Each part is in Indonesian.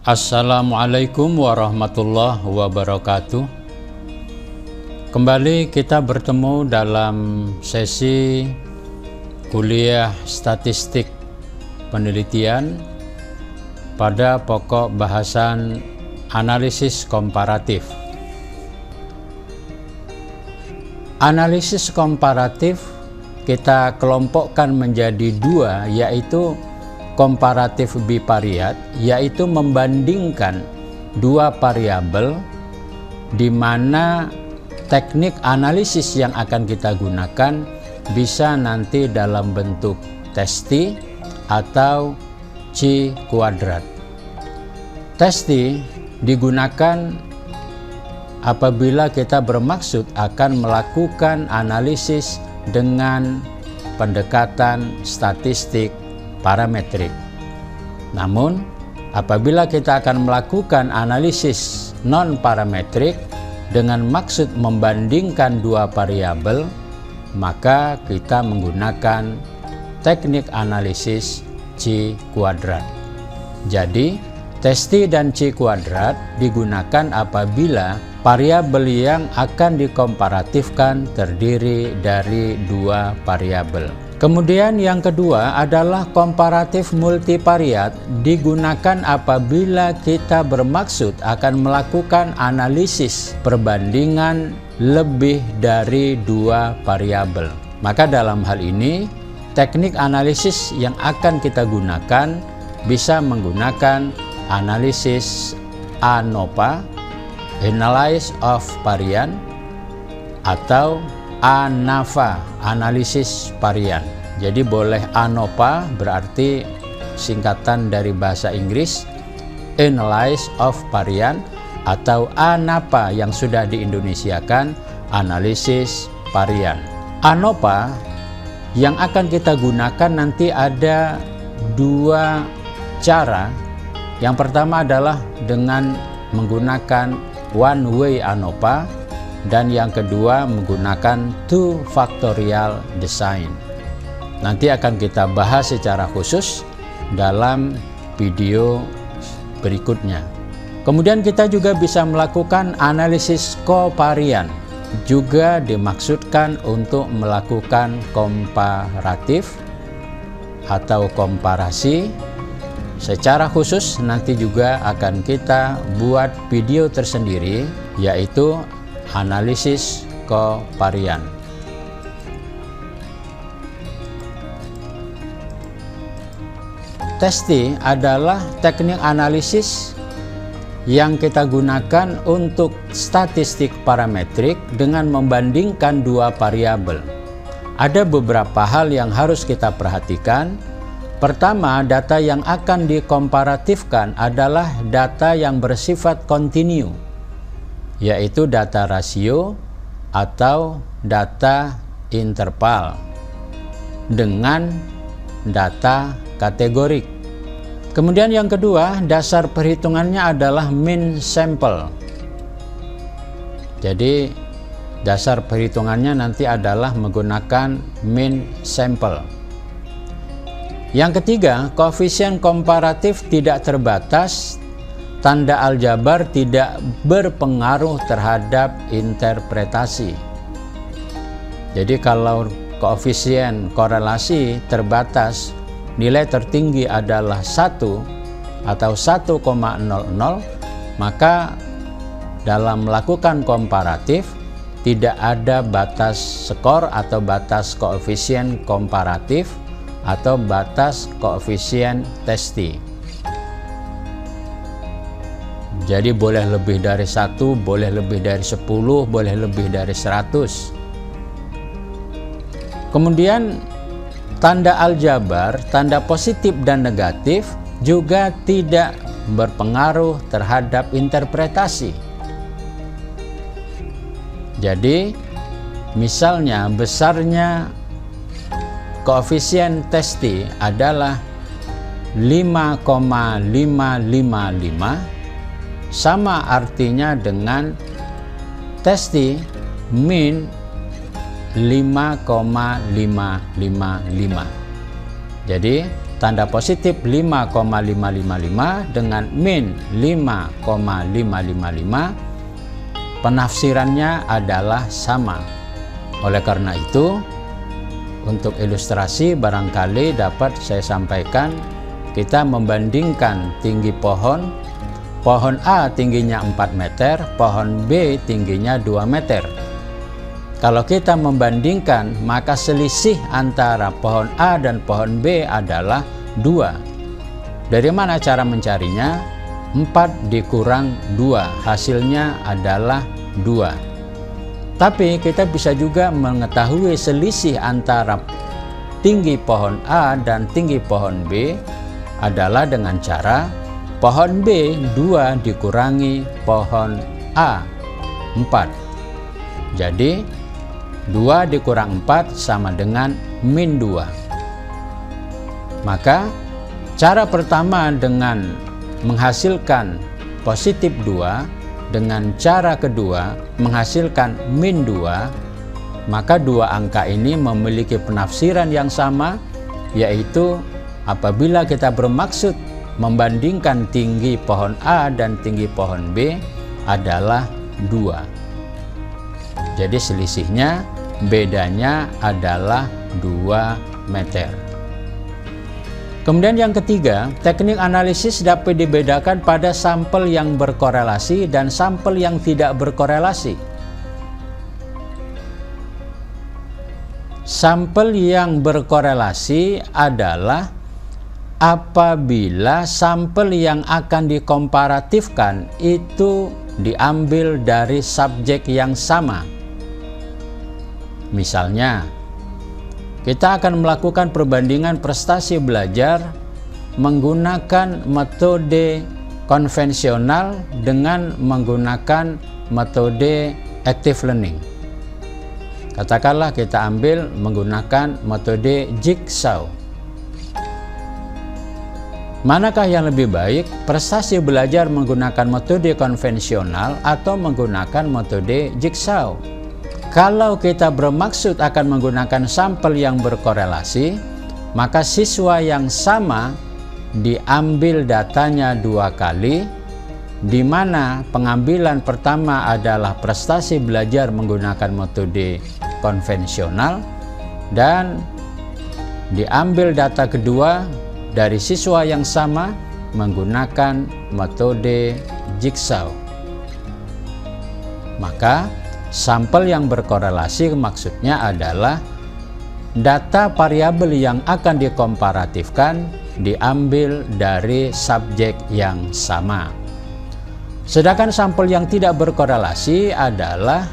Assalamualaikum warahmatullahi wabarakatuh. Kembali kita bertemu dalam sesi kuliah statistik penelitian pada pokok bahasan analisis komparatif. Analisis komparatif kita kelompokkan menjadi dua, yaitu komparatif bivariat, yaitu membandingkan dua variabel di mana teknik analisis yang akan kita gunakan bisa nanti dalam bentuk testi atau C kuadrat. Testi digunakan apabila kita bermaksud akan melakukan analisis dengan pendekatan statistik parametrik. Namun, apabila kita akan melakukan analisis non-parametrik dengan maksud membandingkan dua variabel, maka kita menggunakan teknik analisis C kuadrat. Jadi, testi dan C kuadrat digunakan apabila variabel yang akan dikomparatifkan terdiri dari dua variabel. Kemudian yang kedua adalah komparatif multivariat, digunakan apabila kita bermaksud akan melakukan analisis perbandingan lebih dari dua variabel. Maka dalam hal ini teknik analisis yang akan kita gunakan bisa menggunakan analisis ANOVA, Analysis of Variance, atau ANAVA, analisis varian. Jadi boleh ANOVA berarti singkatan dari bahasa Inggris Analysis of Variance, atau ANAVA yang sudah diindonesiakan analisis varian. ANOVA yang akan kita gunakan nanti ada dua cara. Yang pertama adalah dengan menggunakan one way ANOVA, dan yang kedua menggunakan two factorial design. Nanti akan kita bahas secara khusus dalam video berikutnya. Kemudian kita juga bisa melakukan analisis kovarian, juga dimaksudkan untuk melakukan komparatif atau komparasi. Secara khusus nanti juga akan kita buat video tersendiri, yaitu analisis kovarian. Testi adalah teknik analisis yang kita gunakan untuk statistik parametrik dengan membandingkan dua variabel. Ada beberapa hal yang harus kita perhatikan. Pertama, data yang akan dikomparatifkan adalah data yang bersifat kontinu, yaitu data rasio atau data interval dengan data kategorik. Kemudian yang kedua, dasar perhitungannya adalah mean sample. Jadi dasar perhitungannya nanti adalah menggunakan mean sample. Yang ketiga, koefisien komparatif tidak terbatas. Tanda aljabar tidak berpengaruh terhadap interpretasi. Jadi kalau koefisien korelasi terbatas, nilai tertinggi adalah 1 atau 1,00, maka dalam melakukan komparatif tidak ada batas skor atau batas koefisien komparatif atau batas koefisien testi. Jadi boleh lebih dari 1, boleh lebih dari 10, boleh lebih dari 100. Kemudian tanda aljabar, tanda positif dan negatif juga tidak berpengaruh terhadap interpretasi. Jadi misalnya besarnya koefisien testi adalah 5,555, sama artinya dengan testi min 5,555. Jadi tanda positif 5,555 dengan min 5,555, penafsirannya adalah sama. Oleh karena itu, untuk ilustrasi barangkali dapat saya sampaikan, kita membandingkan tinggi pohon A tingginya 4 meter, pohon B tingginya 2 meter. Kalau kita membandingkan, maka selisih antara pohon A dan pohon B adalah 2. Dari mana cara mencarinya? 4 dikurang 2, hasilnya adalah 2. Tapi kita bisa juga mengetahui selisih antara tinggi pohon A dan tinggi pohon B adalah dengan cara pohon B 2 dikurangi pohon A 4. Jadi 2 dikurang 4 sama dengan min 2. Maka cara pertama dengan menghasilkan positif 2, dengan cara kedua menghasilkan min 2, maka dua angka ini memiliki penafsiran yang sama, yaitu apabila kita bermaksud membandingkan tinggi pohon A dan tinggi pohon B adalah 2. Jadi selisihnya, bedanya adalah 2 meter. Kemudian yang ketiga, teknik analisis dapat dibedakan pada sampel yang berkorelasi dan sampel yang tidak berkorelasi. Sampel yang berkorelasi adalah apabila sampel yang akan dikomparatifkan itu diambil dari subjek yang sama. Misalnya, kita akan melakukan perbandingan prestasi belajar menggunakan metode konvensional dengan menggunakan metode active learning. Katakanlah kita ambil menggunakan metode jigsaw. Manakah yang lebih baik, prestasi belajar menggunakan metode konvensional atau menggunakan metode jigsaw? Kalau kita bermaksud akan menggunakan sampel yang berkorelasi, maka siswa yang sama diambil datanya 2 kali, di mana pengambilan pertama adalah prestasi belajar menggunakan metode konvensional dan diambil data kedua dari siswa yang sama menggunakan metode jigsaw. Maka sampel yang berkorelasi maksudnya adalah data variabel yang akan dikomparatifkan diambil dari subjek yang sama. Sedangkan sampel yang tidak berkorelasi adalah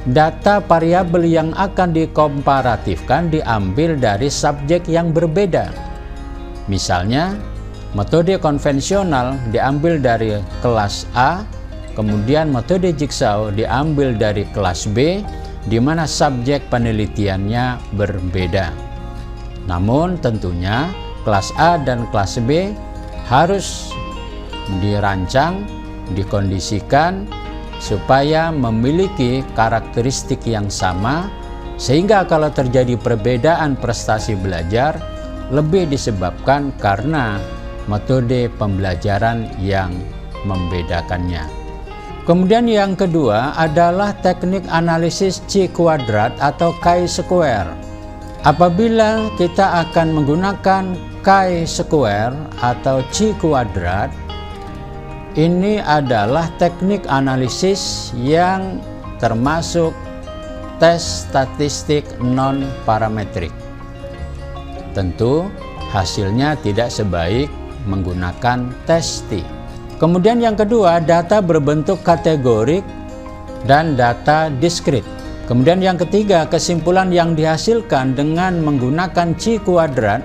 data variabel yang akan dikomparatifkan diambil dari subjek yang berbeda. Misalnya, metode konvensional diambil dari kelas A, kemudian metode jigsaw diambil dari kelas B, di mana subjek penelitiannya berbeda. Namun tentunya kelas A dan kelas B harus dirancang, dikondisikan supaya memiliki karakteristik yang sama, sehingga kalau terjadi perbedaan prestasi belajar lebih disebabkan karena metode pembelajaran yang membedakannya. Kemudian yang kedua adalah teknik analisis chi-kuadrat atau chi-square. Apabila kita akan menggunakan chi-square atau chi-kuadrat, ini adalah teknik analisis yang termasuk tes statistik non-parametrik. Tentu hasilnya tidak sebaik menggunakan tes T. Kemudian yang kedua, data berbentuk kategorik dan data diskrit. Kemudian yang ketiga, kesimpulan yang dihasilkan dengan menggunakan chi-kuadrat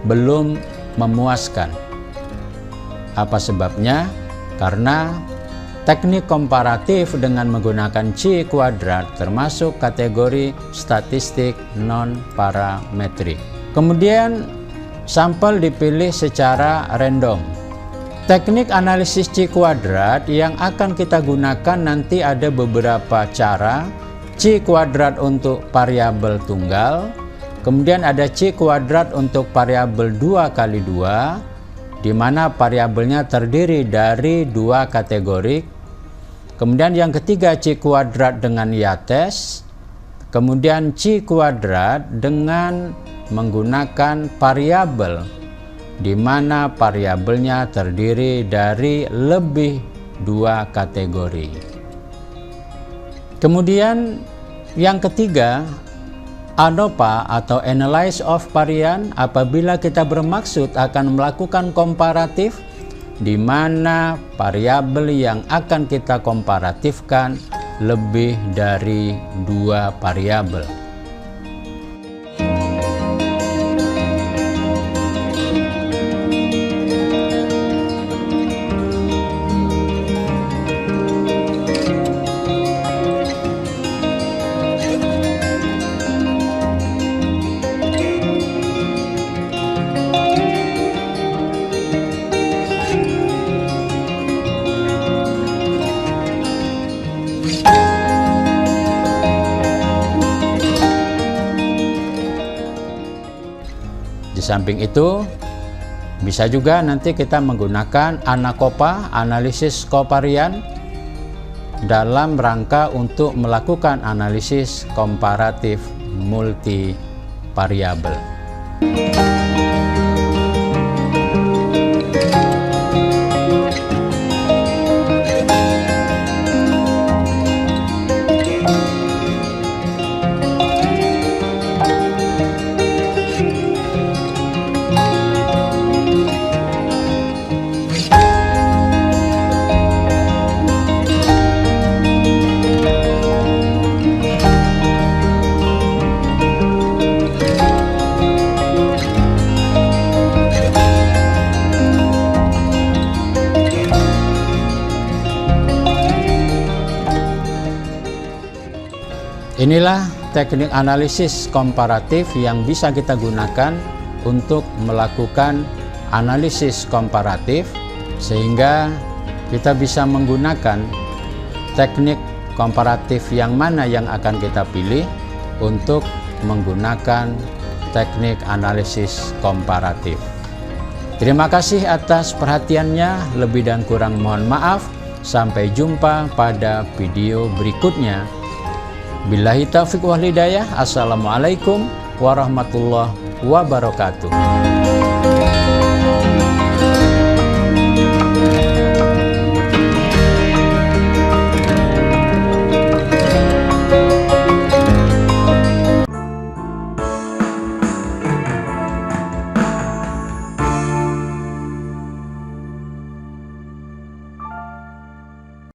belum memuaskan. Apa sebabnya? Karena teknik komparatif dengan menggunakan chi-kuadrat termasuk kategori statistik non-parametrik. Kemudian sampel dipilih secara random. Teknik analisis chi-kuadrat yang akan kita gunakan nanti ada beberapa cara. Chi-kuadrat untuk variabel tunggal, Kemudian ada C kuadrat untuk variabel 2 kali 2, di mana variabelnya terdiri dari 2 kategori. Kemudian yang ketiga C kuadrat dengan Yates. Kemudian C kuadrat dengan menggunakan variabel, di mana variabelnya terdiri dari lebih 2 kategori. Kemudian yang ketiga, ANOVA atau Analysis of Variance, apabila kita bermaksud akan melakukan komparatif, di mana variabel yang akan kita komparatifkan lebih dari 2 variabel. Di samping itu, bisa juga nanti kita menggunakan ANACOVA, analisis kovarian, dalam rangka untuk melakukan analisis komparatif multivariabel. Inilah teknik analisis komparatif yang bisa kita gunakan untuk melakukan analisis komparatif, sehingga kita bisa menggunakan teknik komparatif yang mana yang akan kita pilih untuk menggunakan teknik analisis komparatif. Terima kasih atas perhatiannya, lebih dan kurang mohon maaf. Sampai jumpa pada video berikutnya. Billahi taufiq wal hidayah. Assalamualaikum warahmatullahi wabarakatuh.